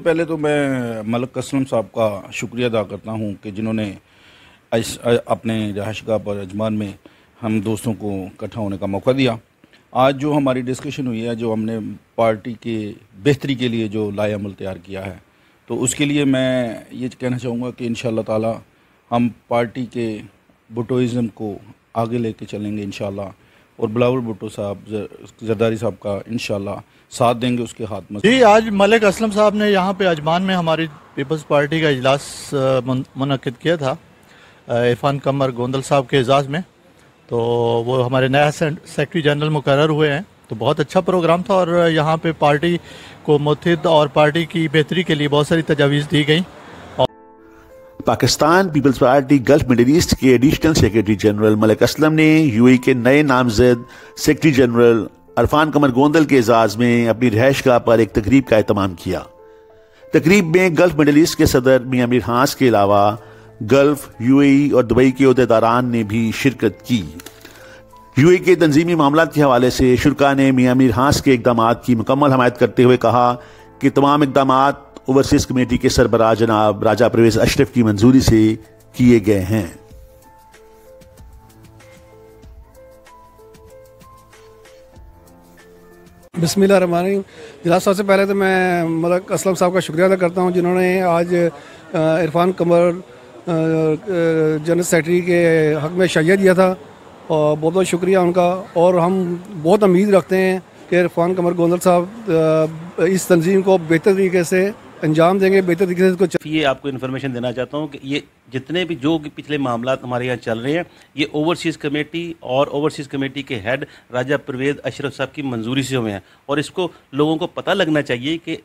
पहले तो मैं मलिक असलम साहब का शुक्रिया अदा करता हूँ कि जिन्होंने अपने रहायशगाह पर अजमान में हम दोस्तों को इकट्ठा होने का मौका दिया। आज जो हमारी डिस्कशन हुई है, जो हमने पार्टी के बेहतरी के लिए जो लाएअमल तैयार किया है, तो उसके लिए मैं ये कहना चाहूँगा कि इंशाअल्लाह ताला हम पार्टी के भुट्टोइज़्म को आगे लेके चलेंगे इंशाअल्लाह, और बिलावल भुट्टो साहब जरदारी साहब का इंशाअल्लाह साथ देंगे उसके हाथ में। जी, आज मलिक असलम साहब ने यहाँ पे अजमान में हमारी पीपल्स पार्टी का इजलास मुनक्किद किया था इरफान कमर गोंदल साहब के एजाज़ में। तो वो हमारे नया सेक्रेटरी जनरल मुकर्रर हुए हैं, तो बहुत अच्छा प्रोग्राम था और यहाँ पे पार्टी को मुत्तहिद और पार्टी की बेहतरी के लिए बहुत सारी तजावीज़ दी गई। Pakistan Peoples Party Gulf Middle East के additional secretary general Malik Aslam ने यूएई के नए नामजद सेक्रेटरी जनरल इरफान कमर गोंदल के एजाज में अपनी रिहाइशगाह पर एक तकरीब का एहतमाम किया। तकरीब में गल्फ मिडिल ईस्ट के सदर मियां अमीर हास के अलावा गल्फ, यूएई और दुबई के अहदेदारान ने भी शिरकत की। यूएई के तंजीमी मामलात के हवाले से शुरा ने मियां अमीर हास के इकदाम की मुकम्मल हमायत करते हुए कहा कि तमाम इकदाम ओवरसीज कमेटी के सरबराह जनाब राजा परवेज अशरफ की मंजूरी से किए गए हैं। बिस्मिल्लाहिर्रहमानिर्रहीम। जनाब, सबसे पहले तो मैं मलिक असलम साहब का शुक्रिया अदा करता हूँ जिन्होंने आज इरफान कमर जनरल सेक्रेटरी के हक़ में शय्या दिया था, और बहुत बहुत शुक्रिया उनका। और हम बहुत उम्मीद रखते हैं कि इरफान कमर गोंदल साहब इस तंजीम को बेहतर तरीके से अंजाम देंगे, बेहतर तरीके से इसको। ये आपको इन्फॉर्मेशन देना चाहता हूँ कि ये जितने भी जो पिछले मामला हमारे यहाँ चल रहे हैं, ये ओवरसीज़ कमेटी और ओवरसीज़ कमेटी के हेड राजा परवेज़ अशरफ साहब की मंजूरी से हुए हैं, और इसको लोगों को पता लगना चाहिए कि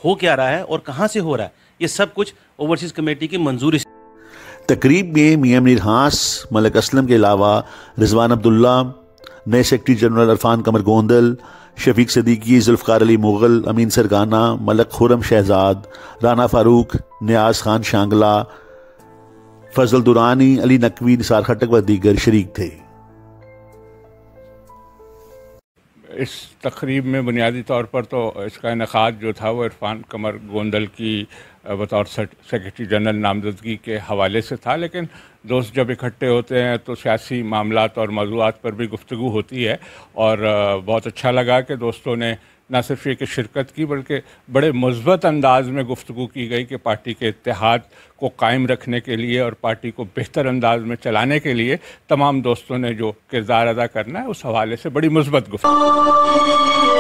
हो क्या रहा है और कहाँ से हो रहा है। ये सब कुछ ओवरसीज़ कमेटी की मंजूरी से। तकरीब में मियां अमीर हास, मलिक असलम के अलावा रिजवान अब्दुल्ला, नए सेक्रेटरी जनरल इरफान कमर गोंदल, शफीक सदीकी, जुल्फ़कार अली मुग़ल, अमीन सरगाना, मलक खुरम शहजाद, राना फारूक, नियाज खान शांगला, फजल दुरानी, अली नकवी, निसार खटक व दीगर शरीक थे। इस तकरीब में बुनियादी तौर पर तो इसका इनेकाद जो था वो इरफान कमर गोंदल की बतौर सेक्रेटरी जनरल नामजदगी के हवाले से था, लेकिन दोस्त जब इकट्ठे होते हैं तो सियासी मामलात और मौज़ूआत पर भी गुफ्तगू होती है। और बहुत अच्छा लगा कि दोस्तों ने न सिर्फ ये कि शिरकत की, बल्कि बड़े मुस्बत अंदाज में गुफ्तगू की गई कि पार्टी के इत्तेहाद को कायम रखने के लिए और पार्टी को बेहतर अंदाज में चलाने के लिए तमाम दोस्तों ने जो किरदार अदा करना है, उस हवाले से बड़ी मुस्बत गुफ्तगू।